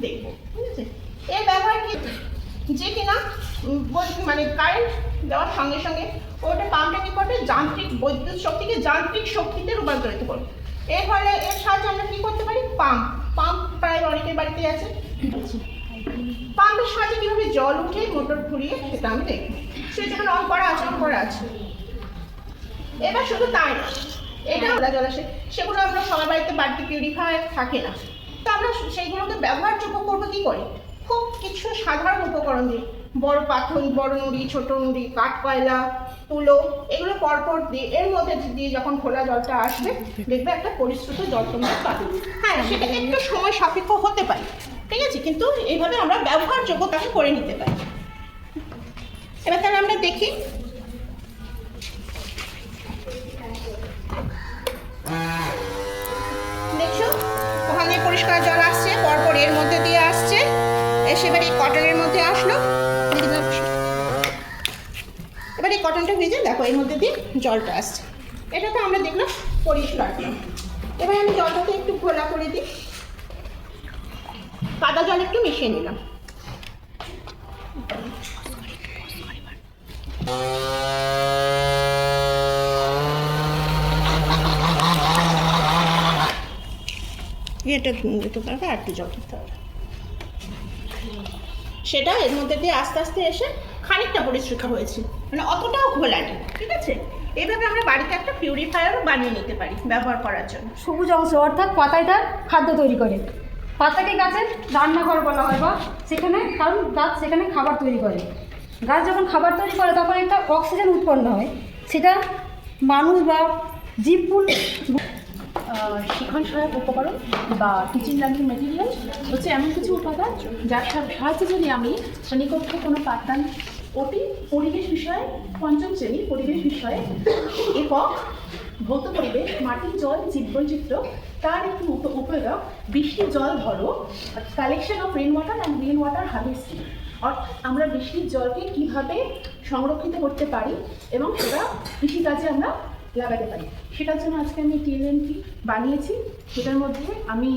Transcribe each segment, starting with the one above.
দেখবো, ঠিক আছে? এর ব্যবহার কি, যে কিনা মানে কারেন্ট দেওয়ার সঙ্গে সঙ্গে ওটা পাম্পটা কি করবে, যান্ত্রিক বৈদ্যুতিক শক্তিকে যান্ত্রিক শক্তিতে রূপান্তরিত করবে। এর ফলে এর সাহায্যে আমরা কি করতে পারি, পাম্প প্রায় অনেকের বাড়িতে আছে। পাম্পের সাহায্যে কীভাবে জল উঠে মোটর ঘুরিয়ে সেটা আমি দেখি। সেটা যেখানে অন করা আছে। এবার শুধু তাই না, এটা আমরা জল আসে, সেগুলো আমরা সবার বাড়িতে পিউরিফায়ার থাকে না, তো আমরা সেইগুলোকে ব্যবহারযোগ্য করবো কী করে, খুব কিছু সাধারণ উপকরণ দিয়ে, বড় পাথর, বড় নুড়ি, ছোট নুড়ি, কাঠ কয়লা, তুলো, এগুলো পরপর দিয়ে এর মধ্যে দিয়ে যখন খোলা জলটা আসবে, দেখবে একটা পরিশ্রুত জল তোমরা পাবে। হ্যাঁ, সেটা একটু সময় সাপেক্ষ হতে পারে, ঠিক আছে, কিন্তু এইভাবে আমরা ব্যবহারযোগ্য তাকে করে নিতে পারি। এবার তাহলে আমরা দেখি, দেখছো ওখানে পরিষ্কার জল আসছে, পরপর এর মধ্যে দিয়ে আসছে, এসে এবার এই কটনের মধ্যে আসলো, এবার এই কটনটা ভিজে দেখো এর মধ্যে দিয়ে জলটা আসছে, এটা তো আমরা দেখলাম পরিষ্কার। এবার আমি জলটাকে একটু ঘোলা করে দিই, কাদা জল একটু মিশিয়ে নিলাম। এটা দিতে পারবে, আর একটু জল দিতে হবে, সেটা এর মধ্যে দিয়ে আস্তে আস্তে এসে খানিকটা পরিশ্রুত হয়েছে, মানে অতটাও ঘোলা নেই, ঠিক আছে? এইভাবে আমরা বাড়িতে একটা পিউরিফায়ারও বানিয়ে নিতে পারি ব্যবহার করার জন্য। সবুজ অংশ অর্থাৎ পাতায় তার খাদ্য তৈরি করে, পাতাকে গাছের রান্নাঘর বলা হয়, বা সেখানে কারণ গাছ সেখানে খাবার তৈরি করে। গাছ যখন খাবার তৈরি করে তখন একটা অক্সিজেন উৎপন্ন হয়, সেটা মানুষ বা জীবকুল। শিখন সহায়ক উপকরণ বা টিচিং লার্নিং মেটেরিয়াল হচ্ছে এমন কিছু উপাদান যার সাহায্যে যদি আমি শ্রেণীকক্ষে কোনো পাঠদান পরিবেশ বিষয়ে, পঞ্চম শ্রেণী পরিবেশ বিষয়ে একক ভৌত পরিবেশ, মাটি, জল, জীববৈচিত্র্য, তার একটি উপয়োগ বৃষ্টির জল ধরো, collection of rain water and rain water harvesting, অর্থাৎ আমরা বৃষ্টির জলকে কীভাবে সংরক্ষিত করতে পারি এবং সেটা কৃষিকাজে আমরা লাগাতে পারি, সেটার জন্য আজকে আমি টিএলএনটি বানিয়েছি। সেটার মধ্যে আমি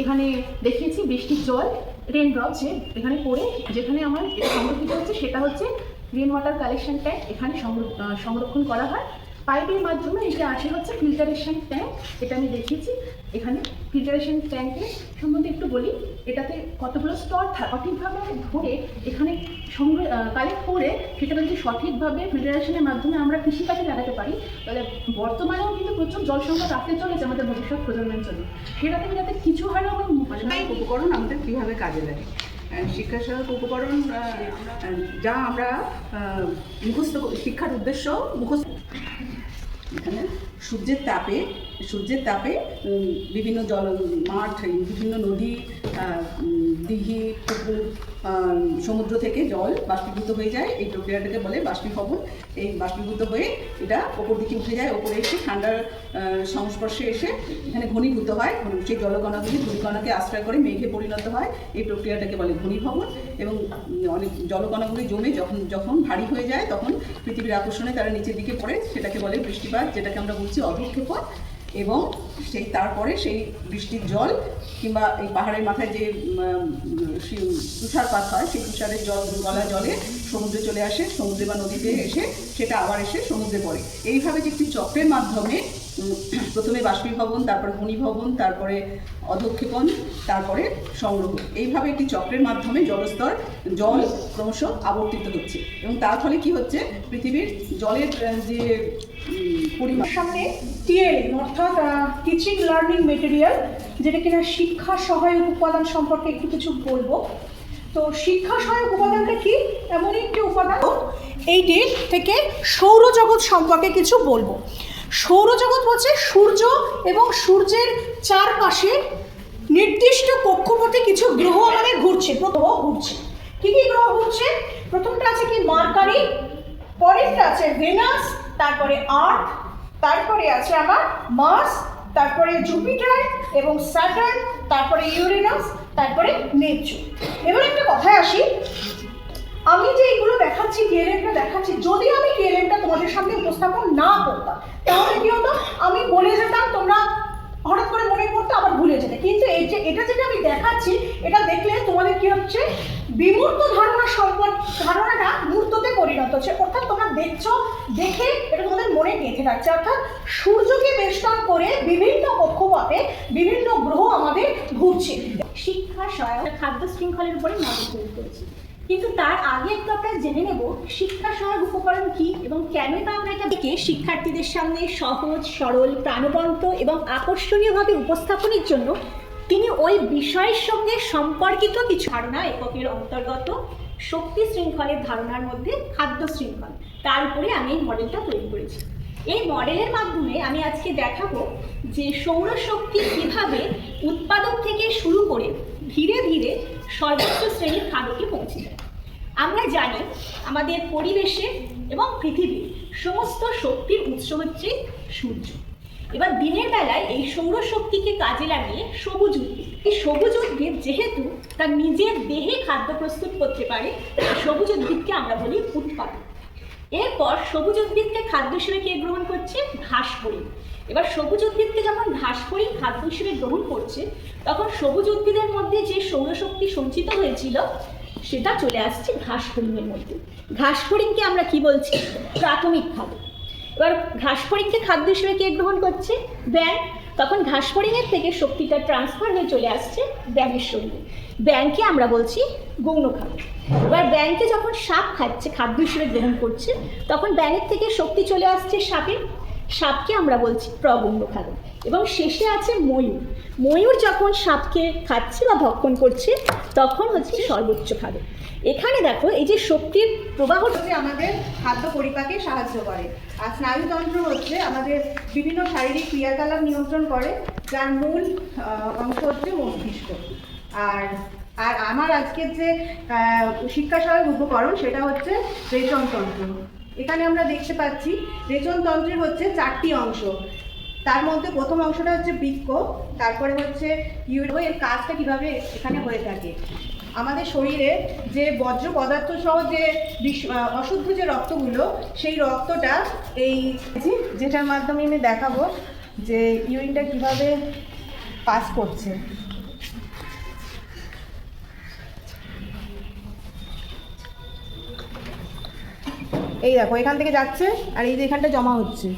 এখানে দেখিয়েছি বৃষ্টির জল, রেন ড্রপ যে এখানে পড়ে যেখানে আমার সংরক্ষিত হচ্ছে সেটা হচ্ছে রেন ওয়াটার কালেকশন ট্যাঙ্ক, এখানে সংরক্ষণ করা হয় পাইপের মাধ্যমে। এটা আসে হচ্ছে ফিল্টারেশন ট্যাঙ্ক, এটা আমি দেখিয়েছি। এখানে ফিল্টারেশন ট্যাঙ্কের সম্বন্ধে একটু বলি, এটাতে কতগুলো স্তর সঠিকভাবে ধরে এখানে কালেক্ট করে সেটা যদি সঠিকভাবে ফিল্টারেশনের মাধ্যমে আমরা কৃষিকাজে লাগাতে পারি, তাহলে বর্তমানেও কিন্তু প্রচুর জল সংকট আসতে চলেছে আমাদের ভবিষ্যৎ প্রজন্মের জন্য, সেটাতে যাতে কিছু হারে আমরা উপকরণ আমাদের কীভাবে কাজে লাগে। শিক্ষা সহায়ক উপকরণ যা আমরা মুখস্থ, শিক্ষার উদ্দেশ্য মুখস্থ। এখানে সূর্যের তাপে বিভিন্ন মাঠ, বিভিন্ন নদী, দিঘি, পুকুর, সমুদ্র থেকে জল বাষ্পীভূত হয়ে যায়, এই প্রক্রিয়াটাকে বলে বাষ্পীভবন। এই বাষ্পীভূত হয়ে এটা ওপর দিকে উঠে যায়, ওপরে এসে ঠান্ডার সংস্পর্শে এসে এখানে ঘনীভূত হয়, সেই জলকণাগুলি ধূলিকণাকে আশ্রয় করে মেঘে পরিণত হয়, এই প্রক্রিয়াটাকে বলে ঘনীভবন। এবং অনেক জলকণাগুলি জমে যখন ভারী হয়ে যায় তখন পৃথিবীর আকর্ষণে তারা নিচের দিকে পড়ে, সেটাকে বলে বৃষ্টিপাত, যেটাকে আমরা বলছি অধঃক্ষেপণ। এবং তারপরে সেই বৃষ্টির জল কিংবা এই পাহাড়ের মাথায় যে তুষারপাত হয়, সেই তুষারের গলা জলে সমুদ্রে চলে আসে, সমুদ্রে বা নদীতে এসে সেটা আবার এসে সমুদ্রে পড়ে। এইভাবে যে একটি চক্রের মাধ্যমে প্রথমে বাষ্পীভবন, তারপরে ঘনীভবন, তারপরে অধঃক্ষেপণ, তারপরে সংগ্রহ, এইভাবে একটি চক্রের মাধ্যমে জল ক্রমশ আবর্তিত হচ্ছে। এবং তার ফলে কি হচ্ছে, পৃথিবীর জলের যে পরিমাণ। সামনে টিএলএম অর্থাৎ টিচিং লার্নিং মেটেরিয়াল, যেটা কিনা শিক্ষা সহায়ক উপাদান সম্পর্কে একটু কিছু বলবো। তো শিক্ষা সহায়ক উপাদানটা কি, এমন একটি উপাদান এইটি থেকে সৌরজগৎ সম্পর্কে কিছু বলবো। সৌরজগৎ হচ্ছে সূর্য এবং সূর্যের চারপাশে নির্দিষ্ট কক্ষপথে কিছু গ্রহ আমাদের ঘুরছে। কি কি গ্রহ ঘুরছে? প্রথমটা আছে কি মার্কারি, পরেরটা আছে ভেনাস, তারপরে আর্থ, তারপরে আছে আমার মার্স, তারপরে জুপিটার এবং স্যাটার্ন, তারপরে ইউরেনাস, তারপরে নেপচুন। এবার একটা কথায় আসি, আমি যে এইগুলো দেখাচ্ছি, টিএলএমটা দেখাচ্ছি, যদি আমি টিএলএমটা তোমাদের সামনে উপস্থাপন না করতাম তাহলে কি হতো, আমি বলে যেতাম, তোমরা হঠাৎ করে মনে করতো আবার ভুলে যেতে। কিন্তু এই যে এটা যেটা আমি দেখাচ্ছি, এটা দেখলে তোমাদের কি হচ্ছে, বিমূর্ত ধারণাটা মূর্ততে পরিণত হচ্ছে। অর্থাৎ তোমরা দেখছো, দেখে এটা তোমাদের মনে গেঁথে থাকছে। অর্থাৎ সূর্যকে বেষ্টন করে বিভিন্ন কক্ষপথে বিভিন্ন গ্রহ আমাদের ঘুরছে। শিক্ষা সহায়ক খাদ্য শৃঙ্খলের উপরে মডেল তৈরি করেছি। কিন্তু তার আগে একটু আমরা জেনে নেব শিক্ষা সহায়ক উপকরণ কি এবং কেনই বা আমরা এটাকে শিক্ষার্থীদের সামনে সহজ, সরল, প্রাণবন্ত এবং আকর্ষণীয়ভাবে উপস্থাপনের জন্য তিনি ওই বিষয়ের সঙ্গে সম্পর্কিত কিছু ধারণা এককের অন্তর্গত শক্তি শৃঙ্খলের ধারণার মধ্যে খাদ্য শৃঙ্খল, তার উপরে আমি এই মডেলটা তৈরি করেছি। এই মডেলের মাধ্যমে আমি আজকে দেখাবো যে সৌরশক্তি কীভাবে উৎপাদক থেকে শুরু করে ধীরে ধীরে সর্বোচ্চ শ্রেণীর খাদ্যকে পৌঁছে যায়। আমরা জানি আমাদের পরিবেশে এবং পৃথিবীর সমস্ত শক্তির উৎস হচ্ছে সূর্য। এবার দিনের বেলায় এই সৌরশক্তিকে কাজে লাগিয়ে সবুজ উদ্ভিদ, এই সবুজ উদ্ভিদ যেহেতু তার নিজের দেহে খাদ্য প্রস্তুত করতে পারে, সবুজ উদ্ভিদকে আমরা বলি উৎপাদক। এরপর সবুজ উদ্ভিদকে খাদ্য হিসেবে কে গ্রহণ করছে? ঘাস হরিণ। এবার সবুজ উদ্ভিদকে যখন ঘাস হরিণ খাদ্য হিসেবে গ্রহণ করছে, তখন সবুজ উদ্ভিদের মধ্যে যে সৌরশক্তি সঞ্চিত হয়েছিল সেটা চলে আসছে ঘাস হরিণের মধ্যে। ঘাস হরিণকে আমরা কি বলছি? প্রাথমিক খাদ্য। এবার ঘাস হরিণকে খাদ্য হিসেবে কে গ্রহণ করছে? ব্যাঙ। তখন ঘাস হরিণের থেকে শক্তিটা ট্রান্সফার হয়ে চলে আসছে ব্যাঙের শরীরে। ব্যাঙকে আমরা বলছি গৌণ খাদ্য। এবার ব্যাঙকে যখন সাপ খাচ্ছে, খাদ্য হিসেবে গ্রহণ করছে, তখন ব্যাঙের থেকে শক্তি চলে আসছে সাপের। সাপকে আমরা বলছি প্রগৌণ খাদ্য। এবং শেষে আছে ময়ূর। ময়ূর যখন সাপকে খাচ্ছে বা ভক্ষণ করছে, তখন হচ্ছে সর্বোচ্চ খাদ্য। এখানে দেখো এই যে শক্তির প্রবাহ আমাদের খাদ্য পরিপাকে সাহায্য করে। আর স্নায়ুতন্ত্র হচ্ছে আমাদের বিভিন্ন শারীরিক ক্রিয়াকলাপ নিয়ন্ত্রণ করে, যার মূল অংশ হচ্ছে মস্তিষ্ক। আর আর আমার আজকের যে শিক্ষা সহায়ক উপকরণ সেটা হচ্ছে রেচনতন্ত্র। এখানে আমরা দেখতে পাচ্ছি রেচনতন্ত্রের হচ্ছে 4টি অংশ। তার মধ্যে প্রথম অংশটা হচ্ছে বৃক্ক, তারপরে হচ্ছে ইউরো। এর কাজটা কিভাবে এখানে হয়ে থাকে, আমাদের শরীরে যে বজ্র পদার্থ সহ যে অশুদ্ধ যে রক্তগুলো, সেই রক্তটা এই যেটার মাধ্যমে আমি দেখাবো যে ইউরিনটা কিভাবে পাস করছে। এই দেখো এখান থেকে যাচ্ছে আর এই যে এখানটা জমা হচ্ছে।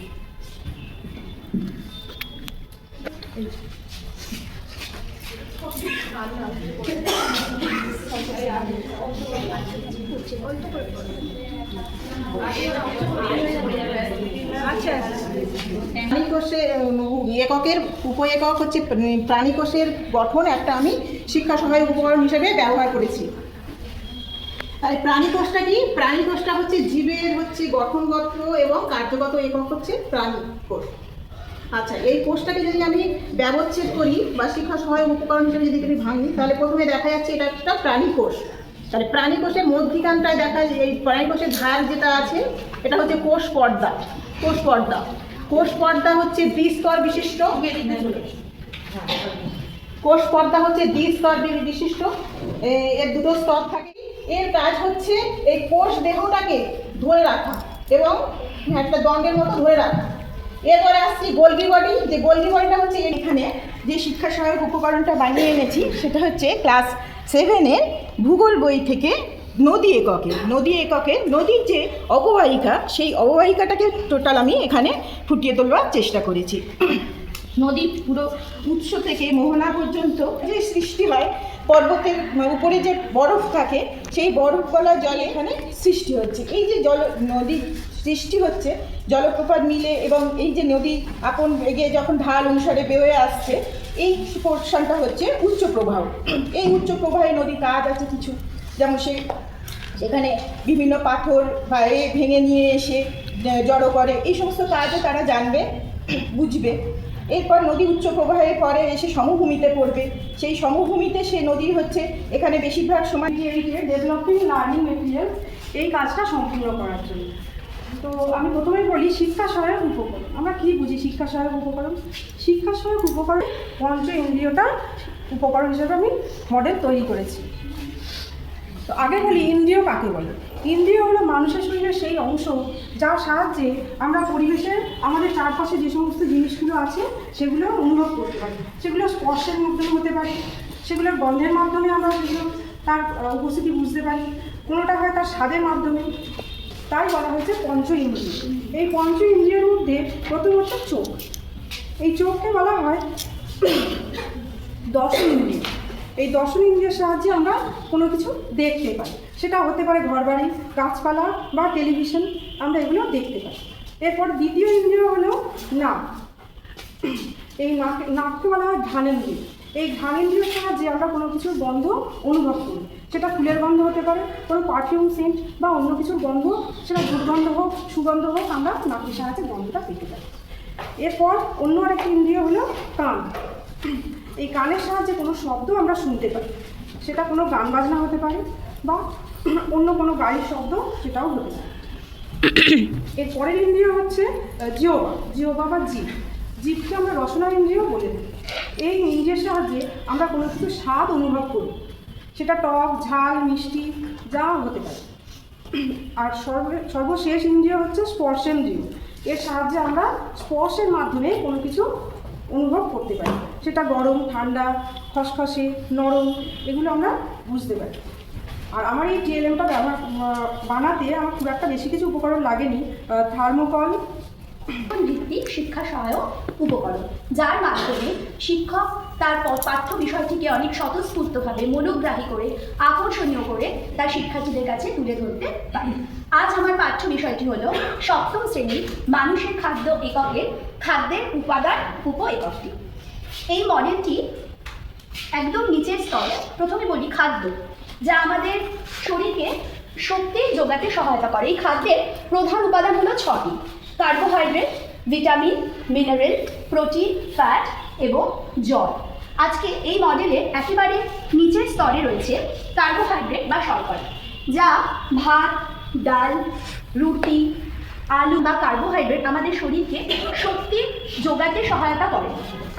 প্রাণী কোষে এককের উপ-একক হচ্ছে প্রাণী কোষের গঠন, একটা আমি শিক্ষা সহায়ক উপকরণ হিসেবে ব্যবহার করেছি। তাই প্রাণী কোষটা কি? প্রাণী কোষটা হচ্ছে জীবের হচ্ছে গঠনগত এবং কার্যগত একক হচ্ছে প্রাণী কোষ। আচ্ছা, এই কোষটাকে যদি আমি ব্যবচ্ছেদ করি বা শিক্ষা সহায়ক উপকরণ হিসেবে যদি আমি ভাঙি, তাহলে প্রথমে দেখা যাচ্ছে এটা একটা প্রাণী কোষ। তাহলে প্রাণী কোষের মধ্যিখানটায় দেখা যায় এই প্রাণী কোষের ধার যেটা আছে এটা হচ্ছে কোষ পর্দা। কোষ পর্দা, কোষ পর্দা হচ্ছে দ্বিস্তর বিশিষ্ট। কোষ পর্দা হচ্ছে দ্বিস্তর বিশিষ্ট, এর দুটো স্তর থাকে। এর কাজ হচ্ছে এই কোষ দেহটাকে ধরে রাখা এবং একটা দণ্ডের মতো ধরে রাখা। এরপরে আসছি গোলগি বডি। যে গোলগি বডিটা হচ্ছে এখানে যে শিক্ষা সহায়ক উপকরণটা বানিয়ে এনেছি সেটা হচ্ছে ক্লাস 7-এর ভূগোল বই থেকে নদী এককে নদীর যে অববাহিকা, সেই অববাহিকাটাকে টোটাল আমি এখানে ফুটিয়ে তোলবার চেষ্টা করেছি। নদীর পুরো উৎস থেকে মোহনা পর্যন্ত যে সৃষ্টি হয়, পর্বতের উপরে যে বরফ থাকে সেই বরফ গলা জল এখানে সৃষ্টি হচ্ছে। এই যে নদী সৃষ্টি হচ্ছে জলপ্রপাত মিলে এবং এই যে নদী আপন এগিয়ে যখন ঢাল অনুসারে বেয়ে আসছে, এই পোর্শনটা হচ্ছে উচ্চ প্রবাহ। এই উচ্চ প্রবাহে নদীর কাজ আছে কিছু, যেমন সেখানে বিভিন্ন পাথর বা ভেঙে নিয়ে এসে জড়ো করে, এই সমস্ত কাজও তারা জানবে, বুঝবে। এরপর নদী উচ্চ প্রবাহের পরে এসে সমভূমিতে পড়বে। সেই সমভূমিতে সে নদী হচ্ছে এখানে বেশিরভাগ সময় ডেভেলপিং লার্নিং মেটেরিয়াল এই কাজটা সম্পূর্ণ করার জন্য। তো আমি প্রথমেই বলি শিক্ষা সহায়ক উপকরণ। আমরা কি বুঝি শিক্ষা সহায়ক উপকরণ? শিক্ষা সহায়ক উপকরণ পঞ্চ ইন্দ্রিয়টা উপকরণ হিসেবে আমি মডেল তৈরি করেছি। তো আগে বলি ইন্দ্রিয় কাকে বলে। ইন্দ্রিয় হলো মানুষের শরীরের সেই অংশ যার সাহায্যে আমরা পরিবেশের আমাদের চারপাশে যে সমস্ত জিনিসগুলো আছে সেগুলো অনুভব করতে পারি। সেগুলো স্পর্শের মাধ্যমে হতে পারে, সেগুলোর গন্ধের মাধ্যমে আমরা সেগুলো তার উপস্থিতি বুঝতে পারি, কোনোটা হয় তার স্বাদের মাধ্যমে। তাই বলা হয়েছে পঞ্চ ইন্দ্রিয়। এই পঞ্চ ইন্দ্রিয়ের মধ্যে প্রথম হচ্ছে চোখ। এই চোখকে বলা হয় দর্শন ইন্দ্রিয়। এই দর্শন ইন্দ্রিয়ের সাহায্যে আমরা কোনো কিছু দেখতে পাই, সেটা হতে পারে ঘরবাড়ি, গাছপালা বা টেলিভিশন, আমরা এগুলো দেখতে পাই। এরপর দ্বিতীয় ইন্দ্রিয় হলো নাক। এই নাককে বলা হয় ঘ্রাণেন্দ্রিয়। এই ঘ্রাণেন্দ্রিয়ের সাহায্যে আমরা কোনো কিছুর গন্ধ অনুভব করি, সেটা ফুলের গন্ধ হতে পারে, কোনো পারফিউম সেন্ট বা অন্য কিছুর গন্ধ, সেটা দুর্গন্ধ হোক সুগন্ধ হোক, আমরা নাকের সাহায্যে গন্ধটা পেতে পারি। এরপর অন্য আরেকটি ইন্দ্রিয় হলো কান। এই কানের সাহায্যে কোনো শব্দ আমরা শুনতে পারি, সেটা কোনো গান বাজনা হতে পারে বা অন্য কোনো গাড়ির শব্দ, সেটাও হতে পারে। এর পরের ইন্দ্রিয় হচ্ছে জিহ্বা। জিহ্বা বা জিভ। জিভকে আমরা রসনা ইন্দ্রিয় বলে থাকি। এই ইন্দ্রিয়ের সাহায্যে আমরা কোনো কিছু স্বাদ অনুভব করি, সেটা টক, ঝাল, মিষ্টি যা হতে পারে। আর সর্বশেষ ইন্দ্রিয় হচ্ছে স্পর্শেন্দ্রিয়। এর সাহায্যে আমরা স্পর্শের মাধ্যমে কোনো কিছু অনুভব করতে পারি, সেটা গরম, ঠান্ডা, খসখসে, নরম, এগুলো আমরা বুঝতে পারি। আর আমার এই টিএলএমটা বানাতে আমার খুব একটা বেশি কিছু উপকরণ লাগেনি। থার্মোকল, ভিত্তিক শিক্ষা সহায়ক উপকরণ, যার মাধ্যমে শিক্ষক তার পাঠ্য বিষয়টিকে অনেক স্বতঃস্ফূর্তভাবে মনোগ্রাহী করে আকর্ষণীয় করে তার শিক্ষার্থীদের কাছে তুলে ধরতে পারে। আজ আমার পাঠ্য বিষয়টি হলো সপ্তম শ্রেণীর মানুষের খাদ্য এককের খাদ্যের উপাদান উপ এককটি। এই মডেলটি একদম নিচের স্তর। প্রথমে বলি খাদ্য, যা আমাদের শরীরকে শক্তি যোগাতে সহায়তা করে। এই খাদ্যের প্রধান উপাদান হলো 6টি: carbohydrate, vitamin, mineral, protein, fat এবং জল। আজকে এই মডেলে একেবারে নিচের স্তরে রয়েছে কার্বোহাইড্রেট বা শর্করা, যা ভাত, ডাল, রুটি, আলু বা কার্বোহাইড্রেট আমাদের শরীরকে শক্তি যোগাতে সহায়তা করে।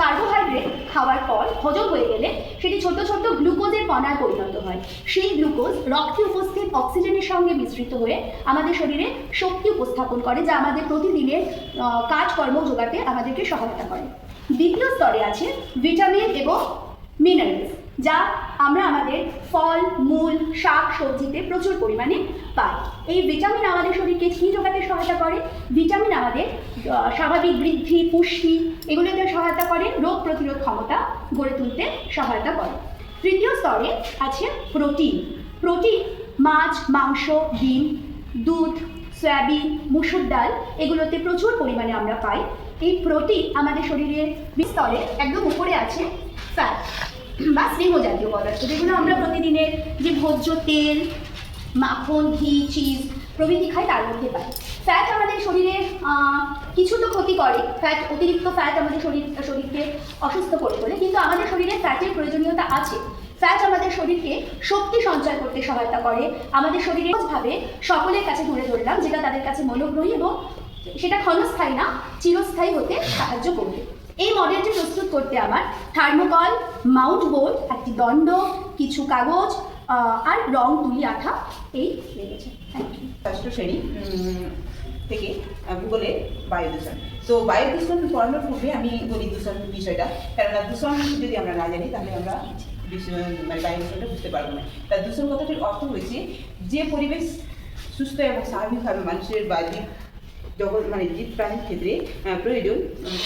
কার্বোহাইড্রেট খাওয়ার পর হজম হয়ে গেলে সেটি ছোট ছোট গ্লুকোজের কণায় পরিণত হয়। সেই গ্লুকোজ রক্তে উপস্থিত অক্সিজেনের সঙ্গে মিশ্রিত হয়ে আমাদের শরীরে শক্তি উপস্থাপন করে, যা আমাদের প্রতিদিনের কাজকর্ম যোগাতে আমাদেরকে সহায়তা করে। দ্বিতীয় স্তরে আছে ভিটামিন এবং মিনারেলস, যা আমরা আমাদের ফল, মূল, শাক, সবজিতে প্রচুর পরিমাণে পাই। এই ভিটামিন আমাদের শরীরকে কী যোগাতে সহায়তা করে? ভিটামিন আমাদের স্বাভাবিক বৃদ্ধি, পুষ্টি এগুলোতে সহায়তা করে, রোগ প্রতিরোধ ক্ষমতা গড়ে তুলতে সহায়তা করে। তৃতীয় স্তরে আছে প্রোটিন। প্রোটিন মাছ, মাংস, ডিম, দুধ, সয়াবিন, মুসুর ডাল এগুলোতে প্রচুর পরিমাণে আমরা পাই। এই প্রোটিন আমাদের শরীরের স্তরে একদম উপরে আছে ফ্যাট বা স্নেহ জাতীয় পদার্থ, যেগুলো আমরা প্রতিদিনের যে ভোজ্য তেল, মাখন, ঘি, চিজ প্রভৃতি খাই, তার মধ্যে পাই। ফ্যাট আমাদের শরীরের কিছু তো ক্ষতি করে, অতিরিক্ত ফ্যাট আমাদের শরীরকে অসুস্থ করে তোলে, কিন্তু আমাদের শরীরে ফ্যাটের প্রয়োজনীয়তা আছে। ফ্যাট আমাদের শরীরকে শক্তি সঞ্চয় করতে সহায়তা করে। আমাদের শরীরে ভাবে সকলের কাছে ধরে ধরলাম, যেটা তাদের কাছে মনোগ্রহী এবং সেটা ক্ষণস্থায়ী না, চিরস্থায়ী হতে সাহায্য করবে। এই মডেলটি প্রস্তুত করতে আমার থার্মোকল, মাউন্ট বোর্ড, একটি দণ্ড, কিছু কাগজ আর রং তুলি আঠা এই লেগেছে। Thank you. ষষ্ঠ শ্রেণী থেকে ভূগোলে বায়ু দূষণ। তো বায়ু দূষণ পড়ানোর পূর্বে আমি বলি দূষণ বিষয়টা, কেননা দূষণ যদি আমরা না জানি তাহলে আমরা মানে বায়ু দূষণটা বুঝতে পারবো না। তার দূষণ কথাটির অর্থ হয়েছে যে পরিবেশ সুস্থ এবং স্বাভাবিকভাবে মানুষের বা জগৎ মানে জীব প্রাণীর ক্ষেত্রে প্রয়োজন,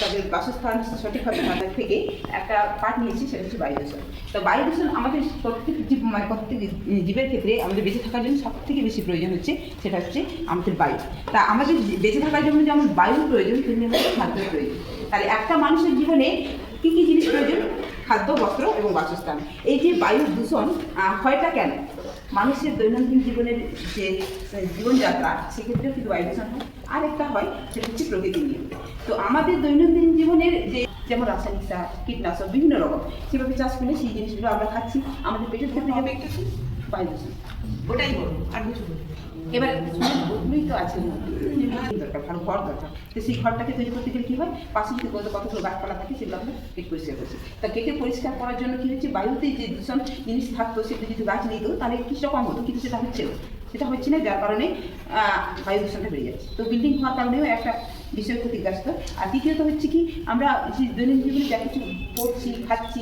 তাদের বাসস্থান সঠিকভাবে থাকার থেকে একটা পাঠ নিয়েছি, সেটা হচ্ছে বায়ু দূষণ। তো বায়ু দূষণ আমাদের প্রত্যেক জীব মানে প্রত্যেক জীবের ক্ষেত্রে আমাদের বেঁচে থাকার জন্য সব থেকে বেশি প্রয়োজন হচ্ছে সেটা হচ্ছে আমাদের বায়ু। তা আমাদের বেঁচে থাকার জন্য যেমন বায়ুর প্রয়োজন, তেমনি আমাদের খাদ্যের প্রয়োজন। তাহলে একটা মানুষের জীবনে কী কী জিনিস প্রয়োজন? খাদ্য, বস্ত্র এবং বাসস্থান। এই যে বায়ু দূষণ হয়টা কেন? মানুষের দৈনন্দিন জীবনের যে জীবনযাত্রা, সেক্ষেত্রেও কিন্তু বায়ু দূষণ হয়। আর একটা হয় সেটা হচ্ছে প্রকৃতির নিয়ম। তো আমাদের দৈনন্দিন জীবনের যে যেমন রাসায়নিক সার, কীটনাশক বিভিন্ন রকম সেভাবে চাষ করলে সেই জিনিসগুলো আমরা খাচ্ছি, আমাদের পেটের ক্ষেত্রে বায়ু দূষণ। ওটাই বলো, আর কিছু বলো। এবার ওগুলোই তো আছে দরকার, ভালো ঘর দরকার। তো সেই ঘরটাকে তৈরি করতে গেলে কী হয়, পাশে যদি কতগুলো গাছপালা থাকে সেগুলো আমরা কেটে পরিষ্কার করছি। তা কেটে পরিষ্কার করার জন্য কী হচ্ছে, বায়ুতে যে দূষণ জিনিস থাকতো সেগুলো যদি গাছ নিত তাহলে কিছুটা কম হতো, কিন্তু সেটা হচ্ছে না, সেটা হচ্ছে না, যার কারণে বায়ু দূষণটা বেড়ে যাচ্ছে। তো বিল্ডিং হওয়ার কারণেও একটা বিষয় ক্ষতিগ্রস্ত। আর দ্বিতীয়ত হচ্ছে কি, আমরা যে দৈনন্দিন জীবনে যা কিছু পড়ছি খাচ্ছি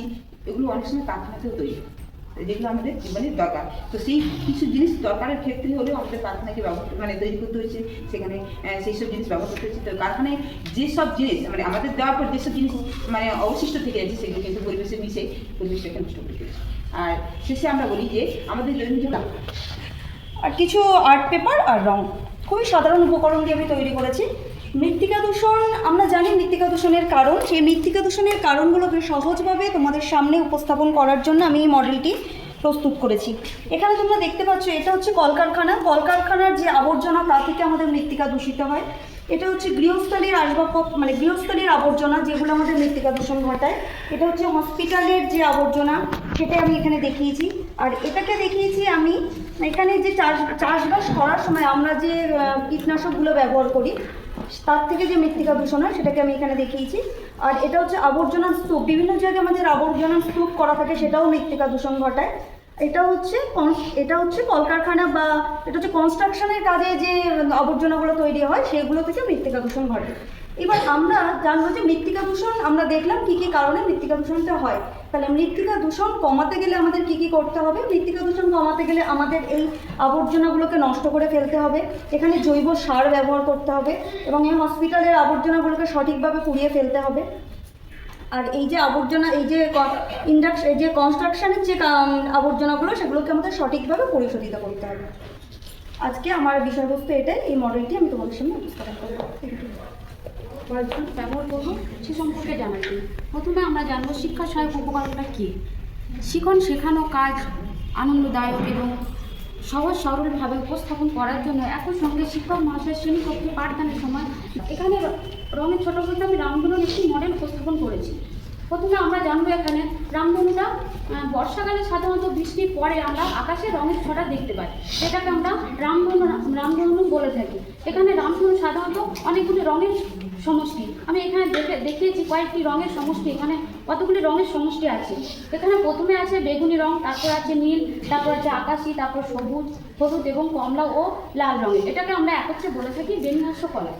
এগুলো অনেক সময় কারখানাতেও তৈরি হয়, যেগুলো আমাদের জীবনের দরকার। তো সেই কিছু জিনিস দরকারের ক্ষেত্রে হলেও আমাদের কারখানাকে তৈরি করতে হয়েছে, সেখানে সেই সব জিনিস ব্যবহার করতে হচ্ছে। তো কারখানায় যেসব জিনিস আমাদের দেওয়ার পর যেসব জিনিস অবশিষ্ট থেকে যাচ্ছে সেগুলো কিন্তু পরিবেশে মিশে পরিবেশটাকে নষ্ট করে ফেলছে। আর শেষে আমরা বলি যে আমাদের দৈনন্দিন আর কিছু আর্ট পেপার আর রং খুবই সাধারণ উপকরণ দিয়ে আমি তৈরি করেছি। মৃত্তিকা দূষণ, আমরা জানি মৃত্তিকা দূষণের কারণ, সেই মৃত্তিকা দূষণের কারণগুলোকে সহজভাবে তোমাদের সামনে উপস্থাপন করার জন্য আমি এই মডেলটি প্রস্তুত করেছি। এখানে তোমরা দেখতে পাচ্ছ এটা হচ্ছে কলকারখানা, কলকারখানার যে আবর্জনা তা থেকে আমাদের মৃত্তিকা দূষিত হয়। এটা হচ্ছে গৃহস্থলীর আসবাবপত্র, মানে গৃহস্থলীর আবর্জনা যেগুলো আমাদের মৃত্তিকা দূষণ ঘটায়। এটা হচ্ছে হসপিটালের যে আবর্জনা, সেটা আমি এখানে দেখিয়েছি। আর এটাকে দেখিয়েছি আমি এখানে যে চাষবাস করার সময় আমরা যে কীটনাশকগুলো ব্যবহার করি তার থেকে যে মৃত্তিকা দূষণ হয় সেটাকে আমি এখানে দেখিয়েছি। আর এটা হচ্ছে আবর্জনা স্তূপ, বিভিন্ন জায়গায় আমাদের আবর্জনা স্তূপ করা থাকে, সেটাও মৃত্তিকা দূষণ ঘটায়। এটা হচ্ছে কলকারখানা বা এটা হচ্ছে কনস্ট্রাকশনের কাজে যে আবর্জনাগুলো তৈরি হয় সেগুলো থেকে মৃত্তিকা দূষণ ঘটে। এবার আমরা জানবো যে মৃত্তিকা দূষণ, আমরা দেখলাম কী কী কারণে মৃত্তিকা দূষণটা হয়। তাহলে মৃত্তিকা দূষণ কমাতে গেলে আমাদের কী কী করতে হবে? মৃত্তিকা দূষণ কমাতে গেলে আমাদের এই আবর্জনাগুলোকে নষ্ট করে ফেলতে হবে, এখানে জৈব সার ব্যবহার করতে হবে এবং এই হসপিটালের আবর্জনাগুলোকে সঠিকভাবে পুড়িয়ে ফেলতে হবে। আর এই যে আবর্জনা, এই যে কনস্ট্রাকশনের যে আবর্জনাগুলো সেগুলোকে আমাদের সঠিকভাবে পরিশোধিত করতে হবে। আজকে আমার বিষয়বস্তু এটাই, এই মডেলটি আমি তোমাদের সামনে উপস্থাপন করবো। কয়েকজন ব্যবহার করবো সে সম্পর্কে জানাচ্ছি। প্রথমে আমরা জানবো শিক্ষা সহায়ক উপকরণটা কী। শিখন শেখানো কাজ আনন্দদায়ক এবং সহজ সরলভাবে উপস্থাপন করার জন্য একই সঙ্গে শিক্ষক মহাশয়ের শ্রেণীকক্ষে পাঠদানের সময় এখানে রঙের ছোটো বলতে আমি রামধনুর একটি মডেল উপস্থাপন করেছি। প্রথমে আমরা জানবো এখানে রামধনুটা বর্ষাকালে সাধারণত বৃষ্টির পরে আমরা আকাশে রঙের ছটা দেখতে পাই, যেটাকে আমরা রামধনু বলে থাকি। এখানে রামধনু সাধারণত অনেকগুলি রঙের সমষ্টি, আমি এখানে দেখিয়েছি কয়েকটি রঙের সমষ্টি, এখানে কতগুলি রঙের সমষ্টি আছে। এখানে প্রথমে আছে বেগুনি রং, তারপর আছে নীল, তারপর আছে আকাশি, তারপর সবুজ, হলুদ এবং কমলা ও লাল রঙের। এটাকে আমরা একত্রে বলে থাকি বেনিহাস্য কলা।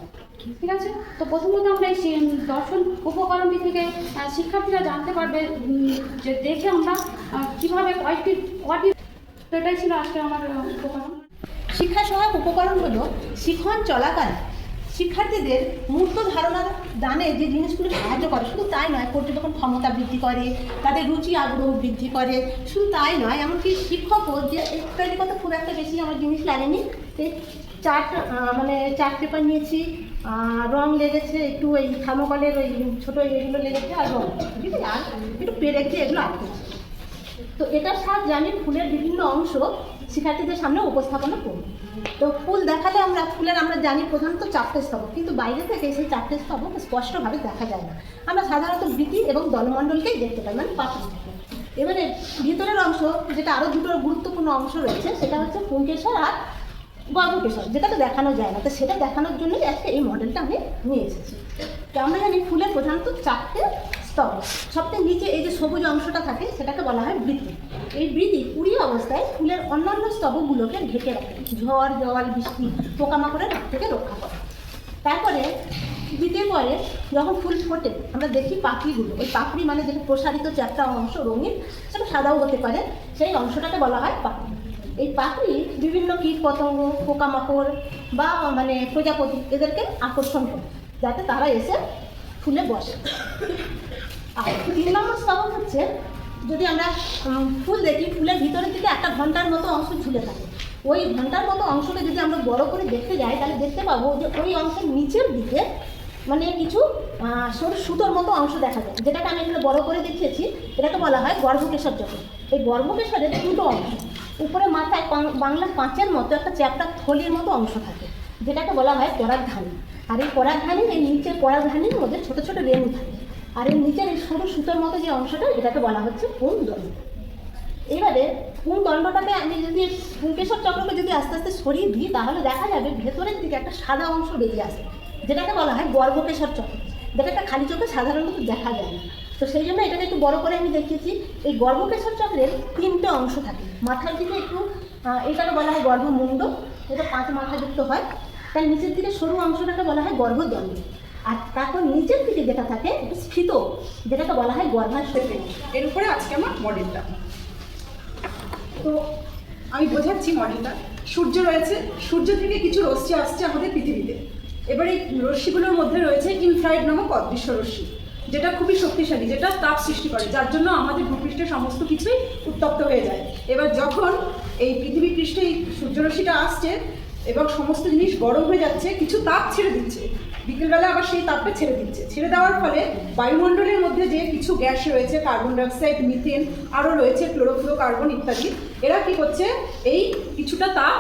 ঠিক আছে, তো প্রথমত আমরা এই দর্শন উপকরণটি থেকে শিক্ষার্থীরা জানতে পারবে যে দেখে আমরা কীভাবে কটি তো এটাই ছিল আজকে আমার উপকরণ। শিক্ষা সহায়ক উপকরণ হলো শিখন চলাকালে শিক্ষার্থীদের মূর্ত ধারণার দানে যে জিনিসগুলো সাহায্য করে, শুধু তাই নয়, পর্যবেক্ষণ ক্ষমতা বৃদ্ধি করে, তাদের রুচি আগ্রহ বৃদ্ধি করে। শুধু তাই নয়, এমনকি শিক্ষকও যে তৈরি করতে খুব একটা বেশি আমার জিনিস লাগেনি, এই চার্ট পেপার নিয়েছি, রং লেগেছে একটু, এই থার্মোকলের ওই ছোটো এগুলো লেগেছে, আর রং, ঠিক আছে, আর একটু পেরেছি, এগুলো আটকেছে। তো এটার সাহায্যে আমি ফুলের বিভিন্ন অংশ শিক্ষার্থীদের সামনে উপস্থাপনা করব। তো ফুল দেখালে আমরা জানি প্রধানত চারটে স্তবক, কিন্তু বাইরে থেকে সেই চারটে স্তবক স্পষ্টভাবে দেখা যায় না। আমরা সাধারণত বৃতি এবং দলমণ্ডলকেই দেখতে পাই, মানে পাপড়ি থেকে। এবারে ভিতরের অংশ, যেটা আরও দুটো গুরুত্বপূর্ণ অংশ রয়েছে, সেটা হচ্ছে পুংকেশর আর গর্ভকেশর, যেটাকে দেখানো যায় না। তো সেটা দেখানোর জন্যই আজকে এই মডেলটা আমি নিয়ে এসেছি। তো আমরা জানি ফুলের প্রধানত চারটে স্তবক। সবথেকে নিচে এই যে সবুজ অংশটা থাকে সেটাকে বলা হয় বৃতি। এই বৃতি কুড়ি অবস্থায় ফুলের অন্যান্য স্তবকগুলোকে ঢেকে রাখে, ঝড় জল বৃষ্টি পোকামাকড়ের হাত থেকে রক্ষা করে। তারপরে বৃতির পরে যখন ফুল ফোটে আমরা দেখি পাপড়িগুলো, ওই পাপড়ি মানে যেটা প্রসারিত চারটা অংশ রঙিন, সেটা সাদাও হতে পারে, সেই অংশটাকে বলা হয় পাপড়ি। এই পাপড়ি বিভিন্ন কীট পতঙ্গ, পোকামাকড় বা প্রজাপতি এদেরকে আকর্ষণ করে, যাতে তারা এসে ফুলে বসে। আর 3 নম্বর স্তবক হচ্ছে, যদি আমরা ফুল দেখি, ফুলের ভিতরের দিকে একটা ঘন্টার মতো অংশ ঝুলে থাকে। ওই ঘন্টার মতো অংশটা যদি আমরা বড় করে দেখতে যাই, তাহলে দেখতে পাবো যে ওই অংশের নিচের দিকে কিছু সরু সুতোর মতো অংশ দেখা যায়, যেটাকে আমি এখানে বড় করে দেখিয়েছি। এটাকে বলা হয় গর্ভকেশর চক্র। এই গর্ভকেশরের দুটো অংশ, উপরে মাথায় বাংলা 5-এর মতো একটা চ্যাপ্টা থলির মতো অংশ থাকে, যেটাকে বলা হয় পরাগধানী। আর এই পরাগধানীর এই নিচের পরাগধানীর মধ্যে ছোট ছোট রেণু থাকে, আর এর নিচের এই সরু সুতোর মতো যে অংশটা, এটাকে বলা হচ্ছে পুংদল। এইবারে পুংদণ্ডটাকে আমি যদি পুংকেশর চক্রকে যদি আস্তে আস্তে সরিয়ে দিই তাহলে দেখা যাবে ভেতরের দিকে একটা সাদা অংশ বেরিয়ে আসে, যেটাকে বলা হয় গর্ভকেশর চক্র, যেটা একটা খালি চোখে সাধারণত দেখা যায় না। তো সেই জন্য এটাকে একটু বড় করে আমি দেখিয়েছি। এই গর্ভকেশর চক্রের 3টে অংশ থাকে। মাথার দিকে একটু এটাকে বলা হয় গর্ভমুণ্ড, এটা 5 মাথাযুক্ত হয়। তার নিচের দিকে সরু অংশটাকে বলা হয় গর্ভদণ্ড, আর তারপর নিচের দিকে যেটা থাকে একটু স্ফীত, যেটাকে বলা হয় গর্ভাশয়। এর উপরে আজকে আমার মডেলটা। তো আমি বোঝাচ্ছি মডেলটা। সূর্য রয়েছে, সূর্য থেকে কিছু রশ্মি আসছে আমাদের পৃথিবীতে। এবার এই রশ্মিগুলোর মধ্যে রয়েছে ইনফ্রারেড নামক অদৃশ্য রশ্মি, যেটা খুবই শক্তিশালী, যেটা তাপ সৃষ্টি করে, যার জন্য আমাদের ভূপৃষ্ঠের সমস্ত কিছুই উত্তপ্ত হয়ে যায়। এবার যখন এই পৃথিবী পৃষ্ঠে এই সূর্যরশ্মিটা আসছে এবং সমস্ত জিনিস গরম হয়ে যাচ্ছে, কিছু তাপ ছেড়ে দিচ্ছে, বিকেলবেলা আবার সেই তাপটা ছেড়ে দিচ্ছে। ছেড়ে দেওয়ার ফলে বায়ুমণ্ডলের মধ্যে যে কিছু গ্যাস রয়েছে, কার্বন ডাইঅক্সাইড, মিথেন, আরও রয়েছে ক্লোরোফ্লোরোকার্বন ইত্যাদি, এরা কি করছে, এই কিছুটা তাপ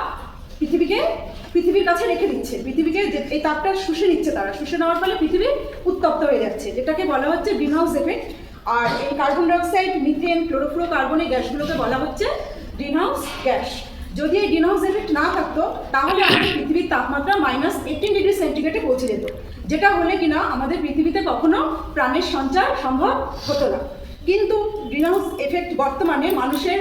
পৃথিবীর কাছে রেখে দিচ্ছে। পৃথিবীকে এই তাপটা শুষে নিচ্ছে, তারা শুষে নেওয়ার ফলে পৃথিবী উত্তপ্ত হয়ে যাচ্ছে, যেটাকে বলা হচ্ছে গ্রিন হাউস এফেক্ট। আর এই কার্বন ডাইঅক্সাইড, মিথেন, ক্লোরোফ্লোরোকার্বন এই গ্যাসগুলোকে বলা হচ্ছে গ্রিন হাউস গ্যাস। যদি এই গ্রিন হাউস এফেক্ট না থাকতো তাহলে আমাদের পৃথিবীর তাপমাত্রা -18 ডিগ্রি সেন্টিগ্রেডে পৌঁছে যেত, যেটা হলে কিনা আমাদের পৃথিবীতে কখনো প্রাণের সঞ্চার সম্ভব হতো না। কিন্তু গ্রিন হাউস এফেক্ট বর্তমানে মানুষের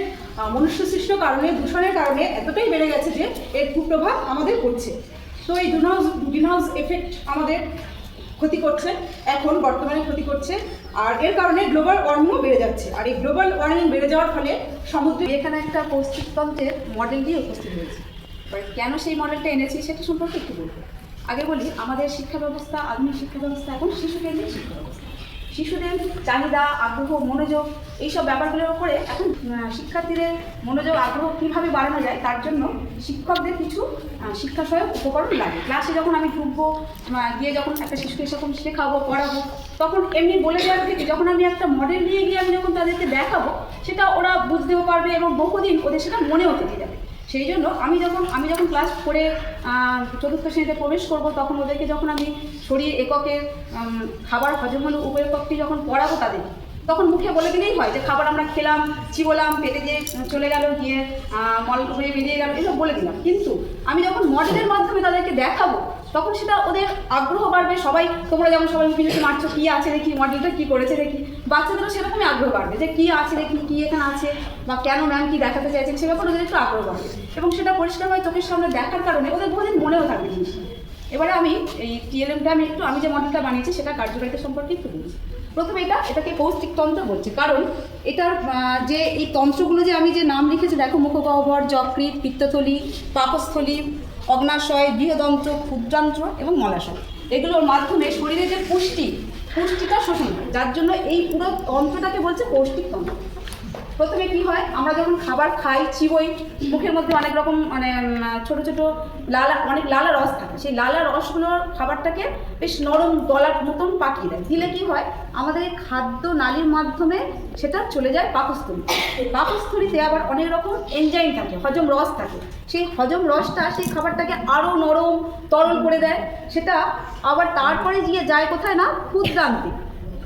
মনুষ্যসৃষ্ট কারণে, দূষণের কারণে এতটাই বেড়ে গেছে যে এর কুপ্রভাব আমাদের পড়ছে। তো এই গ্রিন হাউস এফেক্ট আমাদের ক্ষতি করছে, এখন বর্তমানে ক্ষতি করছে, আর এর কারণে গ্লোবাল ওয়ার্মিংও বেড়ে যাচ্ছে। আর এই গ্লোবাল ওয়ার্মিং বেড়ে যাওয়ার ফলে সমুদ্রে এখানে একটা পৌষ্টিকতন্ত্রের মডেল দিয়ে উপস্থিত হয়েছে। এবার কেন সেই মডেলটা এনেছি সেটা সম্পর্কে একটু বলবো। আগে বলি, আমাদের শিক্ষা ব্যবস্থা, আধুনিক শিক্ষা ব্যবস্থা এখন শিশুকেন্দ্রিক শিক্ষা ব্যবস্থা। শিশুদের চাহিদা, আগ্রহ, মনোযোগ এইসব ব্যাপারগুলোর উপরে এখন শিক্ষার্থীদের মনোযোগ, আগ্রহ কীভাবে বাড়ানো যায় তার জন্য শিক্ষকদের কিছু শিক্ষা সহায়ক উপকরণ লাগে। ক্লাসে যখন আমি ঢুকবো, গিয়ে যখন একটা শিশুকে যখন শেখাবো, পড়াবো, তখন এমনি বলে দেওয়ার থেকে যখন আমি একটা মডেল নিয়ে গিয়ে আমি যখন তাদেরকে দেখাবো, সেটা ওরা বুঝতেও পারবে এবং বহুদিন ওদের সেটা মনেও থেকে যাবে। সেই জন্য আমি যখন ক্লাস করে 4র্থ শ্রেণীতে প্রবেশ করব, তখন ওদেরকে যখন আমি শরীর এককের খাবার হজম হলো উপএককটি যখন পড়াবো তাদের, তখন মুখে বলে দিলেই হয় যে খাবার আমরা খেলাম, চিবোলাম, পেটে দিয়ে চলে গেল, গিয়ে মল হয়ে বেরিয়ে গেল, এসব বলে দিলাম। কিন্তু আমি যখন মডেলের মাধ্যমে তাদেরকে দেখাবো, তখন সেটা ওদের আগ্রহ বাড়বে। সবাই, তোমরা যেমন সবাই মুখে মুখে মারছো, কী আছে দেখি, মডেলটা কী করেছে দেখি, বাচ্চাদেরও সেরকমই আগ্রহ বাড়বে যে কী আছে দেখি, কী এখানে আছে, বা কেন ম্যাম কী দেখাতে চাইছেন, সে ব্যাপারে ওদের একটু আগ্রহ বাড়বে। এবং সেটা পরিষ্কারভাবে চোখের সামনে দেখার কারণে ওদের বহুদিন মনেও থাকবে জিনিসটা। এবারে আমি এই টিএলএমটা আমি যে মডেলটা বানিয়েছি সেটা কার্যকারিতা সম্পর্কে একটু বলছি। প্রথমে এটাকে পৌষ্টিকতন্ত্র বলছি, কারণ এটার যে এই তন্ত্রগুলো যে আমি যে নাম লিখেছি দেখো, মুখগহ্বর, যকৃৎ, পিত্তথলি, পাকস্থলী, অগ্নাশয়, বৃহদন্ত্র, ক্ষুদ্রান্ত্র এবং মলাশয়, এগুলোর মাধ্যমে শরীরে যে পুষ্টিটা শোষণ হয়, যার জন্য এই পুরো তন্ত্রটাকে বলছে পৌষ্টিকতন্ত্র। প্রথমে কি হয়, আমরা যখন খাবার খাই, চিবোই, মুখের মধ্যে অনেক রকম ছোটো ছোটো অনেক লালা রস থাকে। সেই লালা রসগুলো খাবারটাকে বেশ নরম গলার মতন পাকিয়ে দেয়। দিলে কি হয়, আমাদের খাদ্য নালীর মাধ্যমে সেটা চলে যায় পাকস্থলী। পাকস্থলীতে আবার অনেক রকম এনজাইম থাকে, হজম রস থাকে। সেই হজম রসটা সেই খাবারটাকে আরও নরম তরল করে দেয়। সেটা আবার তারপরে গিয়ে যায় কোথায় না,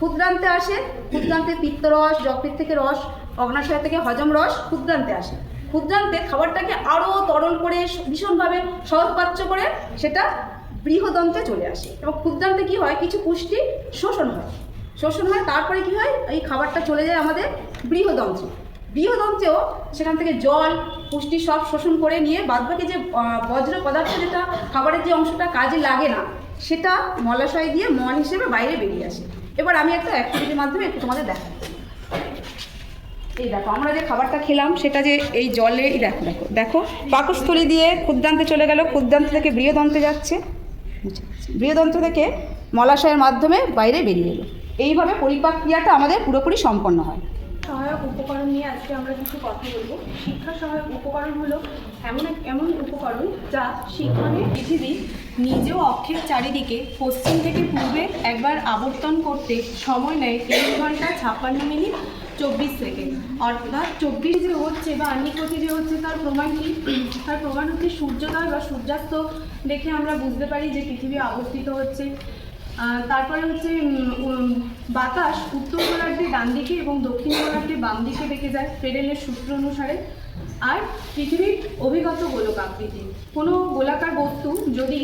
ক্ষুদ্রান্তে আসে। ক্ষুদ্রান্তে পিত্তরস, যকৃৎ থেকে রস, অগ্নাশয় থেকে হজম রস ক্ষুদ্রান্তে আসে। ক্ষুদ্রান্তে খাবারটাকে আরও তরল করে, ভীষণভাবে সহজপাচ্য করে সেটা বৃহদন্তে চলে আসে। এবং ক্ষুদ্রান্তে কী হয়, কিছু পুষ্টি শোষণ হয়। তারপরে কি হয়, এই খাবারটা চলে যায় আমাদের বৃহদন্তেও সেখান থেকে জল, পুষ্টি সব শোষণ করে নিয়ে বাদবাকি যে বজ্র পদার্থ, যেটা খাবারের যে অংশটা কাজে লাগে না, সেটা মলাশয় দিয়ে মল হিসেবে বাইরে বেরিয়ে আসে। এবার আমি একটা অ্যাক্টিভিটির মাধ্যমে একটু তোমাদের দেখাই। এই দেখো, আমরা যে খাবারটা খেলাম সেটা যে এই জলে, দেখো পাকস্থলী দিয়ে ক্ষুদ্রান্তে চলে গেল, ক্ষুদ্রান্ত থেকে বৃহদন্তে যাচ্ছে, বৃহদন্ত থেকে মলাশয়ের মাধ্যমে বাইরে বেরিয়ে এলো। এইভাবে পরিপাক ক্রিয়াটা আমাদের পুরোপুরি সম্পন্ন হয়। সহায়ক উপকরণ নিয়ে আজকে আমরা কিছু কথা বলবো। শিক্ষা সহায়ক উপকরণ হলো এমন উপকরণ যা শিক্ষণে পৃথিবী নিজেও অক্ষের চারিদিকে পশ্চিম থেকে পূর্বে একবার আবর্তন করতে সময় নেয় 3 ঘন্টা 56 মিনিট 24 সেকেন্ড। অর্থাৎ 24 যে হচ্ছে বা আন্নিকতি যে হচ্ছে তার প্রমাণ কি? তার প্রমাণ হচ্ছে সূর্যোদয় বা সূর্যাস্ত দেখে আমরা বুঝতে পারি যে পৃথিবী আবর্তিত হচ্ছে। তারপরে হচ্ছে বাতাস উত্তর গোলার্ধে ডান দিকে এবং দক্ষিণ গোলার্ধে বাম দিকে বেঁকে যায় ফ্রেডেলের সূত্র অনুসারে। আর পৃথিবীর অভিগত গোলকাকৃতি, কোনো গোলাকার বস্তু যদি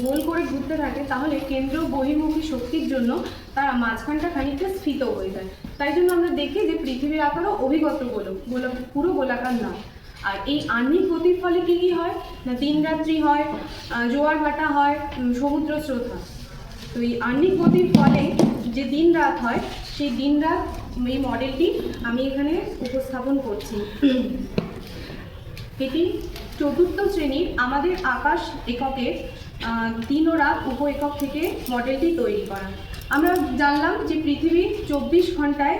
গোল করে ঘুরতে থাকে তাহলে কেন্দ্র বহির্মুখী শক্তির জন্য তার মাঝখানটা খানিকটা স্ফীত হয়ে যায়। তাই জন্য আমরা দেখি যে পৃথিবীর আকারও অভিগত গোলক, পুরো গোলাকার নয়। আর এই আহ্নিক গতির ফলে কী কী হয় না, দিন রাত্রি হয়, জোয়ার ভাটা হয়, সমুদ্র স্রোত হয়। তো এই আহ্নিক গতির ফলে যে দিন রাত হয়, সেই দিন রাত এই মডেলটি আমি এখানে উপস্থাপন করছি। এটি চতুর্থ শ্রেণীর আমাদের আকাশ এককের দিন ও রাত উপ একক থেকে মডেলটি তৈরি করা। আমরা জানলাম যে পৃথিবী 24 ঘন্টায়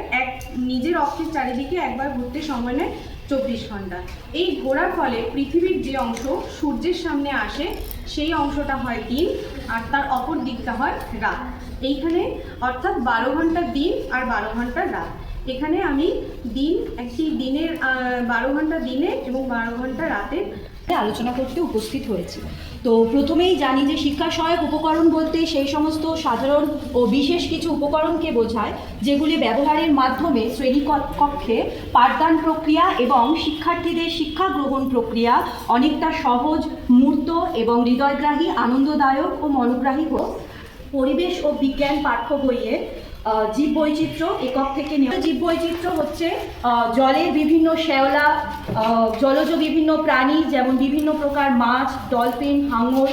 নিজের অক্ষের চারিদিকে একবার ঘুরতে সময় নেয় 24 ঘন্টা। এই ঘোরার ফলে পৃথিবীর যে অংশ সূর্যের সামনে আসে সেই অংশটা হয় দিন আর তার অপর দিকটা হয় রাত। এইখানে অর্থাৎ 12 ঘন্টা দিন আর 12 ঘন্টা রাত। এখানে আমি একটি দিনের 12 ঘন্টা দিনে এবং 12 ঘন্টা রাতে আলোচনা করতে উপস্থিত হয়েছি। তো প্রথমেই জানি যে শিক্ষা সহায়ক উপকরণ বলতে সেই সমস্ত সাধারণ ও বিশেষ কিছু উপকরণকে বোঝায় যেগুলি ব্যবহারের মাধ্যমে শ্রেণীকক্ষে পাঠদান প্রক্রিয়া এবং শিক্ষার্থীদের শিক্ষা গ্রহণ প্রক্রিয়া অনেকটা সহজ, মূর্ত এবং হৃদয়গ্রাহী, আনন্দদায়ক ও মনোগ্রাহী হোক। পরিবেশ ও বিজ্ঞান পাঠ্য বইয়ে জীববৈচিত্র্য একক থেকে নেওয়া। জীববৈচিত্র্য হচ্ছে জলের বিভিন্ন শ্যাওলা, জলজ বিভিন্ন প্রাণী যেমন বিভিন্ন প্রকার মাছ, ডলফিন, হাঙর,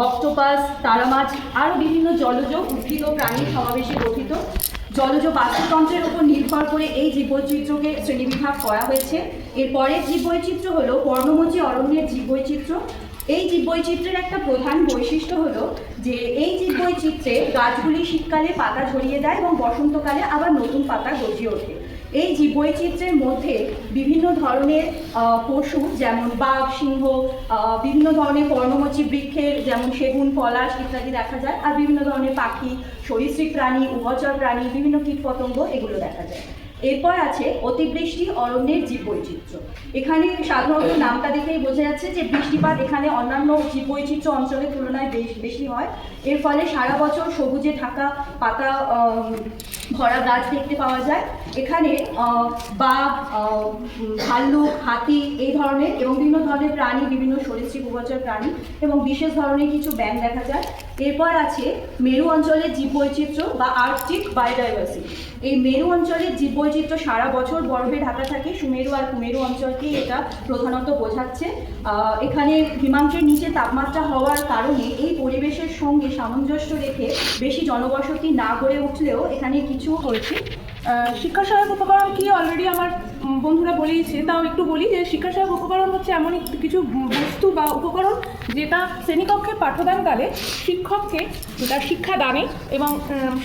অক্টোপাস, তারা মাছ, আরও বিভিন্ন জলজ উদ্ভিদ ও প্রাণীর সমাবেশে গঠিত। জলজ বাস্তুতন্ত্রের উপর নির্ভর করে এই জীববৈচিত্র্যকে শ্রেণীবিভাগ করা হয়েছে। এরপরের জীববৈচিত্র্য হলো পর্ণমোচী অরণ্যের জীববৈচিত্র্য। এই জীববৈচিত্র্যের একটা প্রধান বৈশিষ্ট্য হলো যে এই জীববৈচিত্র্যে গাছগুলি শীতকালে পাতা ঝরিয়ে দেয় এবং বসন্তকালে আবার নতুন পাতা গজিয়ে ওঠে। এই জীববৈচিত্র্যের মধ্যে বিভিন্ন ধরনের পশু যেমন বাঘ, সিংহ, বিভিন্ন ধরনের পর্ণমোচী বৃক্ষের যেমন সেগুন, পলাশ ইত্যাদি দেখা যায়। আর বিভিন্ন ধরনের পাখি, সরীসৃপ প্রাণী, উভচর প্রাণী, বিভিন্ন কীটপতঙ্গ এগুলো দেখা যায়। এরপর আছে অতিবৃষ্টি অরণ্যের জীববৈচিত্র্য। এখানে সাধারণত নামটা দেখেই বোঝা যাচ্ছে যে বৃষ্টিপাত এখানে অন্যান্য জীববৈচিত্র্য অঞ্চলের তুলনায় বেশি হয়। এর ফলে সারা বছর সবুজে ঢাকা পাতা ভরা গাছ দেখতে পাওয়া যায়। এখানে বাঘ, ভাল্লুক, হাতি এই ধরনের এবং বিভিন্ন ধরনের প্রাণী, বিভিন্ন সরীসৃপ উভচর প্রাণী এবং বিশেষ ধরনের কিছু ব্যাঙ দেখা যায়। এরপর আছে মেরু অঞ্চলের জীববৈচিত্র্য বা আর্কটিক বায়োডাইভার্সিটি। এই মেরু অঞ্চলের জীববৈচিত্র্য সারা বছর বরফে ঢাকা থাকে। সুমেরু আর কুমেরু অঞ্চলকেই এটা প্রধানত বোঝাচ্ছে। এখানে হিমাংশের নিচে তাপমাত্রা হওয়ার কারণে এই পরিবেশের সঙ্গে সামঞ্জস্য রেখে বেশি জনবসতি না গড়ে উঠলেও এখানে কিছু হয়েছে। শিক্ষা সহায়ক উপকরণ কি অলরেডি আমার বন্ধুরা বলেইছে, তাও একটু বলি যে শিক্ষা সহায়ক উপকরণ হচ্ছে এমন কিছু বস্তু বা উপকরণ যেটা শ্রেণীকক্ষে পাঠদানকালে শিক্ষককে তার শিক্ষাদানে এবং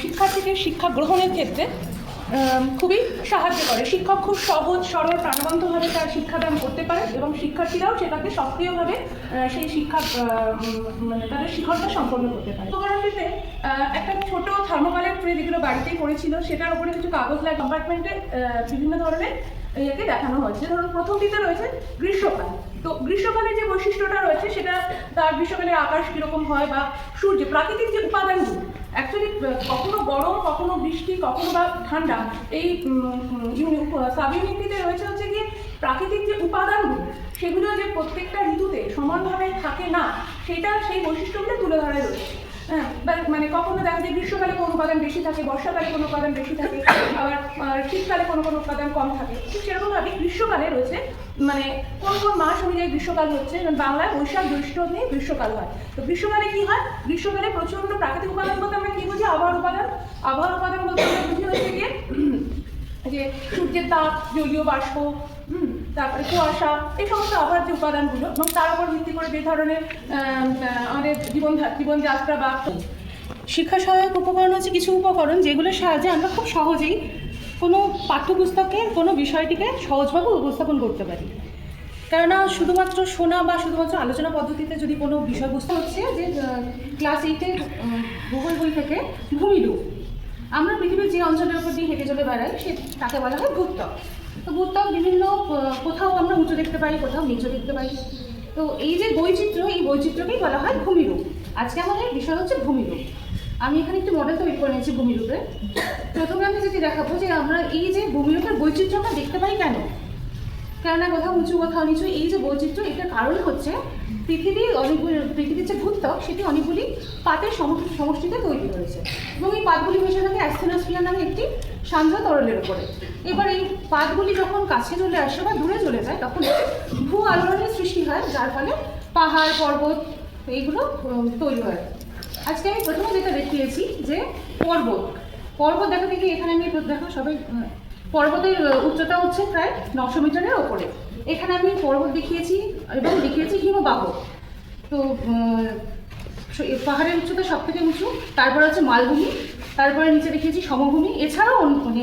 শিক্ষার্থীদের শিক্ষা গ্রহণের ক্ষেত্রে খুবই সাহায্য করে। শিক্ষক খুব সহজ সরল প্রাণবন্তভাবে তার শিক্ষাদান করতে পারে এবং শিক্ষার্থীরাও সেটাকে সক্রিয়ভাবে সেই শিক্ষা তাদের শিক্ষণটা সম্পন্ন করতে পারে। উপকরণটিতে একটা ছোট থার্মোকলের ট্রে যেগুলো বাড়িতেই পড়েছিল সেটার উপরে কিছু কাগজ লাগে কম্পার্টমেন্টে বিভিন্ন ধরনের ইয়েকে দেখানো হয়েছে। ধরুন প্রথমটিতে রয়েছে গ্রীষ্মকাল। তো গ্রীষ্মকালে যে বৈশিষ্ট্যটা রয়েছে সেটা তার গ্রীষ্মকালে আকাশ কীরকম হয় বা সূর্য, প্রাকৃতিক যে উপাদানগুলো, অ্যাকচুয়ালি কখনো গরম, কখনো বৃষ্টি, কখনো বা ঠান্ডা, এই সাব ইউনিটিতে রয়েছে হচ্ছে গিয়ে প্রাকৃতিক যে উপাদানগুলো সেগুলো যে প্রত্যেকটা ঋতুতে সমানভাবে থাকে না সেটা সেই বৈশিষ্ট্যগুলো তুলে ধরা রয়েছে। হ্যাঁ, মানে কখনো দেখা যায় গ্রীষ্মকালে কোনো উপাদান বেশি থাকে, বর্ষাকালে কোনো উপাদান বেশি থাকে, আবার শীতকালে কোনো উপাদান কম থাকে। ঠিক সেরকমভাবে গ্রীষ্মকালে রয়েছে মানে কোন কোন মাস অনুযায়ী গ্রীষ্মকাল হচ্ছে। বাংলায় বৈশাখ জ্যৈষ্ঠ নিয়ে গ্রীষ্মকাল হয়। তো গ্রীষ্মকালে কি হয়? গ্রীষ্মকালে প্রচণ্ড প্রাকৃতিক উপাদান বলতে আমরা কি বুঝি? আবহাওয়ার উপাদান। আবহাওয়ার উপাদান বলতে আমরা বুঝি হচ্ছে গিয়ে যে সূর্যের তাপ, জলীয় বাষ্প, তারপরে কুয়াশা, এই সমস্ত আবহাওয়ার যে উপাদানগুলো এবং তার উপর ভিত্তি করে যে ধরনের আমাদের জীবনযাত্রা বা শিক্ষা সহায়ক উপকরণ হচ্ছে কিছু উপকরণ যেগুলোর সাহায্যে আমরা খুব সহজেই কোনো পাঠ্যপুস্তকে কোনো বিষয়টিকে সহজভাবে উপস্থাপন করতে পারি। কেননা শুধুমাত্র শোনা বা শুধুমাত্র আলোচনা পদ্ধতিতে যদি কোনো বিষয়বস্তু হচ্ছে যে ক্লাস 8-এর ভূগোল বই থেকে ভূমিরূপ, আমরা পৃথিবীর যে অঞ্চলের উপর দিয়ে হেঁটে চলে বেড়াই তাকে বলা হয় ভূত্বক। তো ভূত্বক বিভিন্ন, কোথাও আমরা উঁচু দেখতে পাই, কোথাও নিচু দেখতে পাই। তো এই যে বৈচিত্র্য, এই বৈচিত্র্যকেই বলা হয় ভূমিরূপ। আজকে আমাদের বিষয় হচ্ছে ভূমিরূপ। আমি এখানে একটি মডেল তৈরি করে নিয়েছি ভূমিরূপে। প্রথমে আমি যেটি দেখাবো যে আমরা এই যে ভূমিরূপের বৈচিত্র্যটা দেখতে পাই কেননা কোথাও উঁচু কোথাও নিচু, এই যে বৈচিত্র্য, এটার কারণ হচ্ছে পৃথিবীর যে ভূত্বক সেটি অনেকগুলি পাতের সমষ্টিতে তৈরি হয়েছে এবং এই পাতগুলি মিশে থাকে অ্যাসথেনোস্ফিয়ার নামে একটি সান্দ্র তরলের উপরে। এবার এই পাতগুলি যখন কাছে চলে আসে বা দূরে চলে যায় তখন ভূ আলোড়নের সৃষ্টি হয়, যার ফলে পাহাড় পর্বত এইগুলো তৈরি হয়। আজকে আমি প্রথমে যেটা দেখিয়েছি যে পর্বত দেখা দেখি এখানে আমি দেখো সবাই পর্বতের উচ্চতা হচ্ছে প্রায় 900 মিটারের ওপরে। এখানে আমি পর্বত দেখিয়েছি এবং দেখিয়েছি হিমবাহ। তো পাহাড়ের উচ্চতা সব থেকে উঁচু, তারপর আছে মালভূমি, তারপরে নিচে দেখিয়েছি সমভূমি। এছাড়াও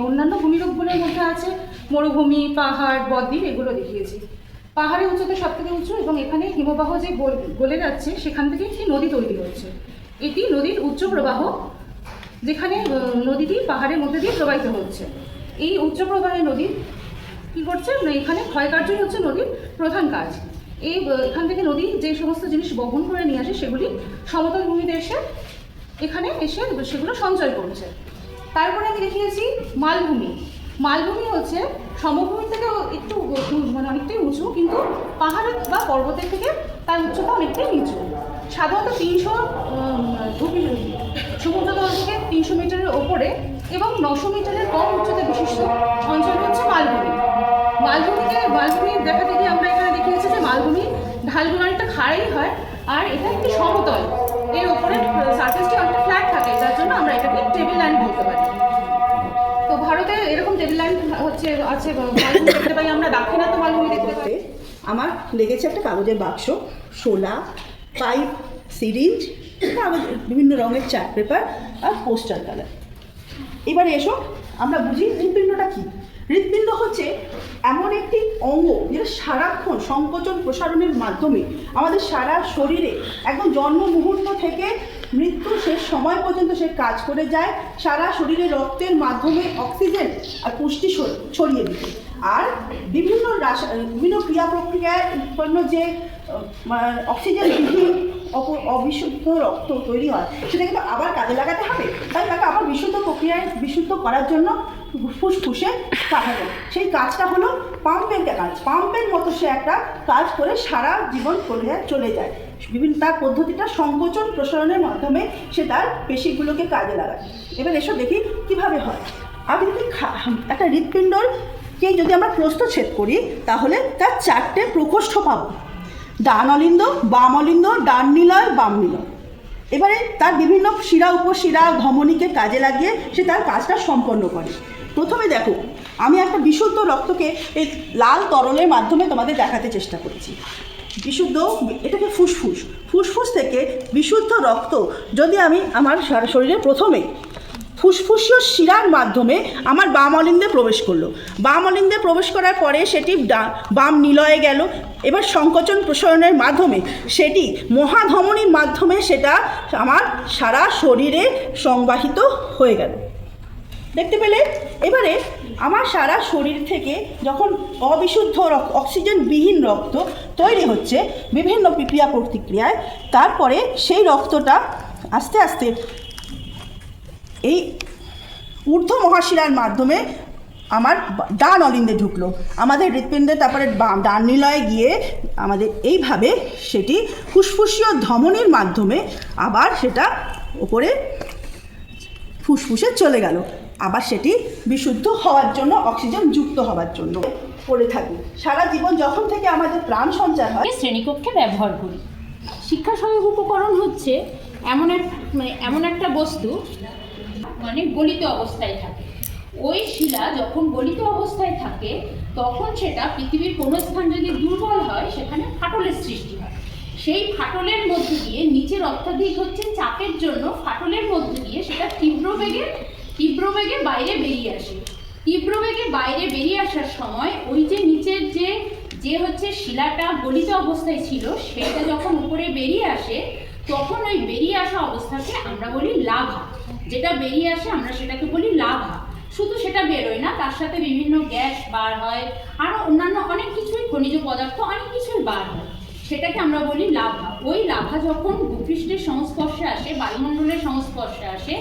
অন্যান্য ভূমিরূপগুলোর মধ্যে আছে মরুভূমি, পাহাড়, বদ্বীপ, এগুলো দেখিয়েছি। পাহাড়ের উচ্চতা সব থেকে উঁচু এবং এখানে হিমবাহ যে গলে যাচ্ছে সেখান থেকে একটি নদী তৈরি হচ্ছে। এটি নদীর উচ্চ প্রবাহ, যেখানে নদীটি পাহাড়ের মধ্যে দিয়ে প্রবাহিত হচ্ছে। এই উচ্চ প্রবাহের নদী কী করছে না, এখানে ক্ষয়কার্যই হচ্ছে নদীর প্রধান কাজ। এখান থেকে নদী যে সমস্ত জিনিস বহন করে নিয়ে আসে সেগুলি সমতল ভূমিতে এখানে এসে সেগুলো সঞ্চয় করছে। তারপরে আমি দেখিয়েছি মালভূমি হচ্ছে সমভূমি থেকে একটু অনেকটাই উঁচু, কিন্তু পাহাড় বা পর্বতের থেকে তার উচ্চতা অনেকটাই নিচু। সাধারণত 300 সমুদ্রতল থেকে 300 মিটারের ওপরে এবং 900 মিটারের কম উচ্চতা বিশিষ্ট অঞ্চল হচ্ছে মালভূমি দেখা দেখি আমরা এখানে দেখিয়েছি যে মালভূমি ঢালগুলো অনেকটা খাড়াই হয় আর এটা একটি সমতল, এর ওপরে সারফেসটি অনেকটা ফ্ল্যাট থাকে, যার জন্য আমরা এটাকে টেবিল ল্যান্ড বলতে পারি। তো ভারতে এরকম টেবিল ল্যান্ড আছে মালভূমি দেখতে পাই আমরা, দাক্ষিণাত্য মালভূমি দেখতে পাই। আমার লেগেছে একটা কাগজের বাক্স, শোলা, পাইপ, সিরিঞ্জ, কাগজ, বিভিন্ন রঙের চার্ট পেপার আর পোস্টার কালার। এবারে এসো আমরা বুঝি হৃৎপিণ্ডটা কী। হৃৎপিণ্ড হচ্ছে এমন একটি অঙ্গ যেটা সারাক্ষণ সংকোচন প্রসারণের মাধ্যমে আমাদের সারা শরীরে একদম জন্ম মুহূর্ত থেকে মৃত্যু শেষ সময় পর্যন্ত সে কাজ করে যায়, সারা শরীরে রক্তের মাধ্যমে অক্সিজেন আর পুষ্টি ছড়িয়ে দিতে। আর বিভিন্ন ক্রিয়া প্রক্রিয়ায় উৎপন্ন যে অক্সিজেনবিহীন অবিশুদ্ধ রক্ত তৈরি হয় সেটা কিন্তু আবার কাজে লাগাতে হবে, তাই তাকে আবার বিশুদ্ধ করার জন্য ফুসফুসে পাঠানো। সেই কাজটা হলো পাম্পের কাজ। পাম্পের মতো সে একটা কাজ করে সারা জীবন চলে যায়। বিভিন্ন তার পদ্ধতিটা সংকোচন প্রসারণের মাধ্যমে সে তার পেশিগুলোকে কাজে লাগায়। এবার এসব দেখি কীভাবে হয়। আমি যদি একটা হৃৎপিণ্ডকে যদি আমরা প্রস্থচ্ছেদ করি তাহলে তার 4টে প্রকোষ্ঠ পাবো, ডান অলিন্দ, বাম অলিন্দ, ডান নিলয়, বাম নিলয়। এবারে তার বিভিন্ন শিরা উপশিরা ধমনীকে কাজে লাগিয়ে সে তার কাজটা সম্পন্ন করে। প্রথমে দেখো আমি একটা বিশুদ্ধ রক্তকে এই লাল তরলের মাধ্যমে তোমাদের দেখাতে চেষ্টা করেছি। বিশুদ্ধ, এটাকে ফুসফুস থেকে বিশুদ্ধ রক্ত যদি আমি আমার শরীরে প্রথমে ফুসফুসীয় শিরার মাধ্যমে আমার বাম অলিন্দে প্রবেশ করলো, বাম অলিন্দে প্রবেশ করার পরে সেটি বাম নিলয়ে গেল। এবার সংকোচন প্রসারণের মাধ্যমে সেটি মহাধমনীর মাধ্যমে সেটা আমার সারা শরীরে সংবাহিত হয়ে গেল। দেখতে পেলে? এবারে আমার সারা শরীর থেকে যখন অবিশুদ্ধ অক্সিজেনবিহীন রক্ত তৈরি হচ্ছে বিভিন্ন ক্রিয়া প্রতিক্রিয়ায়, তারপরে সেই রক্তটা আস্তে আস্তে এই ঊর্ধ্ব মহাশিরার মাধ্যমে আমার ডান অলিন্দে ঢুকলো, আমাদের হৃৎপিণ্ডে, তারপরে ডান নিলয়ে গিয়ে আমাদের এইভাবে সেটি ফুসফুসীয় ধমনীর মাধ্যমে আবার সেটা ওপরে ফুসফুসে চলে গেল, আবার সেটি বিশুদ্ধ হওয়ার জন্য, অক্সিজেন যুক্ত হওয়ার জন্য পড়ে থাকি। সারা জীবন যখন থেকে আমাদের প্রাণ সঞ্চার হয় শ্রেণীকক্ষে ব্যবহার করি। শিক্ষা সহায়ক উপকরণ হচ্ছে এমন একটা বস্তু গলিত অবস্থায় থাকে। ওই শিলা যখন গলিত অবস্থায় থাকে তখন সেটা পৃথিবীর কোনো স্থান যদি দুর্বল হয় সেখানে ফাটলের সৃষ্টি হয়। সেই ফাটলের মধ্যে দিয়ে নিচের অত্যাধিক হচ্ছে চাপের জন্য ফাটলের মধ্যে দিয়ে সেটা তীব্র বেগে বাইরে বেরিয়ে আসে। তীব্র বেগে বাইরে বেরিয়ে আসার সময় ওই যে নিচের যে হচ্ছে শিলাটা গলিত অবস্থায় ছিল সেটা যখন উপরে বেরিয়ে আসে তখন ওই বেরিয়ে আসা অবস্থাকে আমরা বলি লাভা। যেটা বেরিয়ে আসে আমরা সেটাকে বলি লাভা। শুধু সেটা বেরোয় না, তার সাথে বিভিন্ন গ্যাস বার হয়, আরও অন্যান্য অনেক কিছুই, খনিজ পদার্থ অনেক কিছুই বার হয়। সেটাকে আমরা বলি লাভা। ওই লাভা যখন ভূপৃষ্ঠের সংস্পর্শে আসে, বায়ুমণ্ডলের সংস্পর্শে আসে,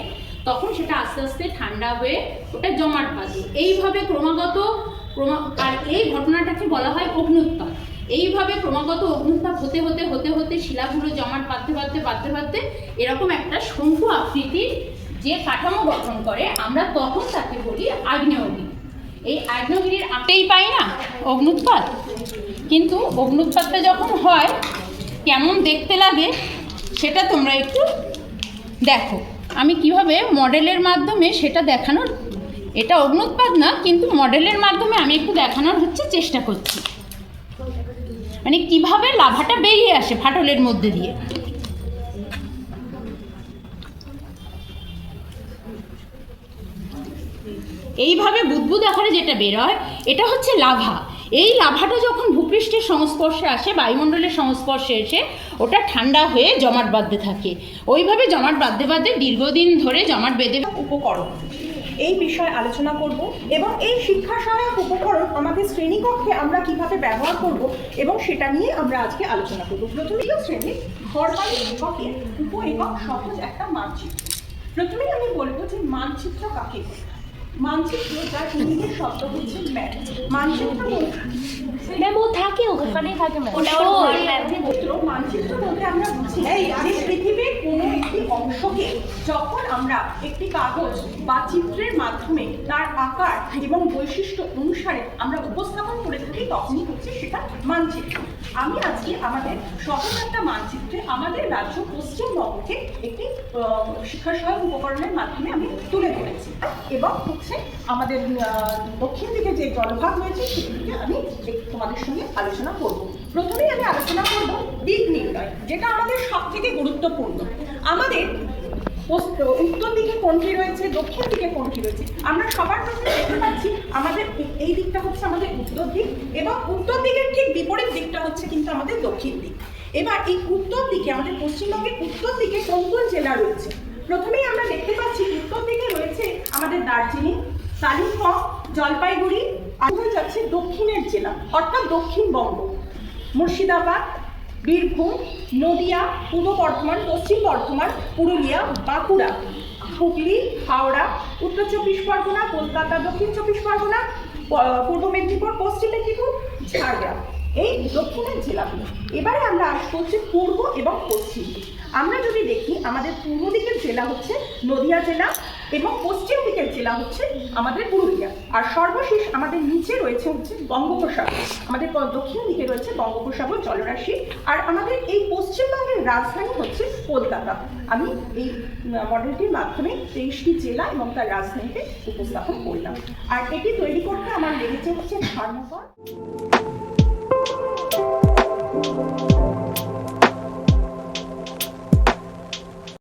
তখন সেটা আস্তে আস্তে ঠান্ডা হয়ে ওটা জমাট বাঁধে। এইভাবে ক্রমাগত আর এই ঘটনাটাকে বলা হয় অগ্নুৎপাত। এইভাবে ক্রমাগত অগ্নুৎপাত হতে হতে হতে হতে শিলাগুলো জমাট বাঁধতে এরকম একটা শঙ্কু আকৃতির যে কাঠামো গঠন করে, আমরা তখন তাকে বলি আগ্নেয়গিরি। এই আগ্নেয়গিরির আঁটেই পাই না অগ্নুৎপাত, কিন্তু অগ্নুৎপাতটা যখন হয় কেমন দেখতে লাগে সেটা তোমরা একটু দেখো। আমি কিভাবে মডেলের মাধ্যমে সেটা দেখানোর, এটা অগ্নুৎপাত না কিন্তু মডেলের মাধ্যমে আমি একটু দেখানোর চেষ্টা করছি, মানে কিভাবে লাভাটা বেরিয়ে আসে ফাটলের মধ্যে দিয়ে। এইভাবে বুদবুদ আকারে যেটা বেরোয় এটা হচ্ছে লাভা। এই লাভাটা যখন ভূপৃষ্ঠের সংস্পর্শে আসে, বায়ুমণ্ডলের সংস্পর্শে এসে ওটা ঠান্ডা হয়ে জমাট বাঁধতে থাকে। ওইভাবে জমাট বাঁধতে দীর্ঘদিন ধরে জমাট বেঁধে উপকরণ এই বিষয়ে আলোচনা করব এবং এই শিক্ষা সহায়ক উপকরণ আমাদের শ্রেণীকক্ষে আমরা কিভাবে ব্যবহার করব এবং সেটা নিয়ে আমরা আজকে আলোচনা করব। প্রথমেই শ্রেণীর ঘরবাড়ি এককে উপ একক সহজ একটা মানচিত্র। প্রথমেই আমি বলবো যে মানচিত্র কাকে বলে। মানচিত্র যার ইংরেজি শব্দ হচ্ছে ম্যাপ। মানচিত্র মানচিত্র বলতে আমরা বুঝি যে পৃথিবীর কোনো একটি অংশকে যখন আমরা একটি কাগজ বা চিত্রের মাধ্যমে তার আকার এবং বৈশিষ্ট্য অনুসারে আমরা উপস্থাপন করে থাকি, তখনই হচ্ছে সেটা মানচিত্র। আমি আজকে আমাদের সহজ একটা মানচিত্রে আমাদের রাজ্য পশ্চিমবঙ্গকে একটি শিক্ষা সহায়ক উপকরণের মাধ্যমে আমি তুলে ধরেছি এবং আমাদের দক্ষিণ দিকে যে জলভাগ রয়েছে সেদিকে আমি তোমাদের সঙ্গে আলোচনা করব। প্রথমেই আমি আলোচনা করব দিক নির্ণয়, যেটা আমাদের সব থেকে গুরুত্বপূর্ণ। আমাদের উত্তর দিকে কোনটি রয়েছে, দক্ষিণ দিকে কোনটি রয়েছে, আমরা সবার প্রথমে দেখতে পাচ্ছি আমাদের এই দিকটা হচ্ছে আমাদের উত্তর দিক এবং উত্তর দিকের ঠিক বিপরীত দিকটা হচ্ছে কিন্তু আমাদের দক্ষিণ দিক। এবার এই উত্তর দিকে আমাদের পশ্চিমবঙ্গের উত্তর দিকে কোন কোন জেলা রয়েছে? প্রথমেই আমরা দেখতে পাচ্ছি উত্তর দিকে রয়েছে আমাদের দার্জিলিং, কালিম্পং, জলপাইগুড়ি, আর যাচ্ছে দক্ষিণের জেলা অর্থাৎ দক্ষিণবঙ্গ, মুর্শিদাবাদ, বীরভূম, নদিয়া, পূর্ব বর্ধমান, পশ্চিম বর্ধমান, পুরুলিয়া, বাঁকুড়া, হুগলি, হাওড়া, উত্তর চব্বিশ পরগনা, কলকাতা, দক্ষিণ চব্বিশ পরগনা, পূর্ব মেদিনীপুর, পশ্চিম মেদিনীপুর, ঝাড়গ্রাম, এই দক্ষিণের জেলাগুলো। এবারে আমরা আসবো হচ্ছে পূর্ব এবং পশ্চিম। আমরা যদি দেখি আমাদের পূর্ব দিকের জেলা হচ্ছে নদিয়া জেলা এবং পশ্চিম দিকের জেলা হচ্ছে আমাদের পুরুলিয়া, আর সর্বশেষ আমাদের নিচে রয়েছে হচ্ছে বঙ্গোপসাগর। আমাদের দক্ষিণ দিকে রয়েছে বঙ্গোপসাগর জলরাশি, আর আমাদের এই পশ্চিমবঙ্গের রাজধানী হচ্ছে কলকাতা। আমি এই মডেলটির মাধ্যমে 23টি জেলা এবং তার রাজধানীকে উপস্থাপন করলাম, আর এটি তৈরি করতে আমার লেগেছে হচ্ছে 4 বছর।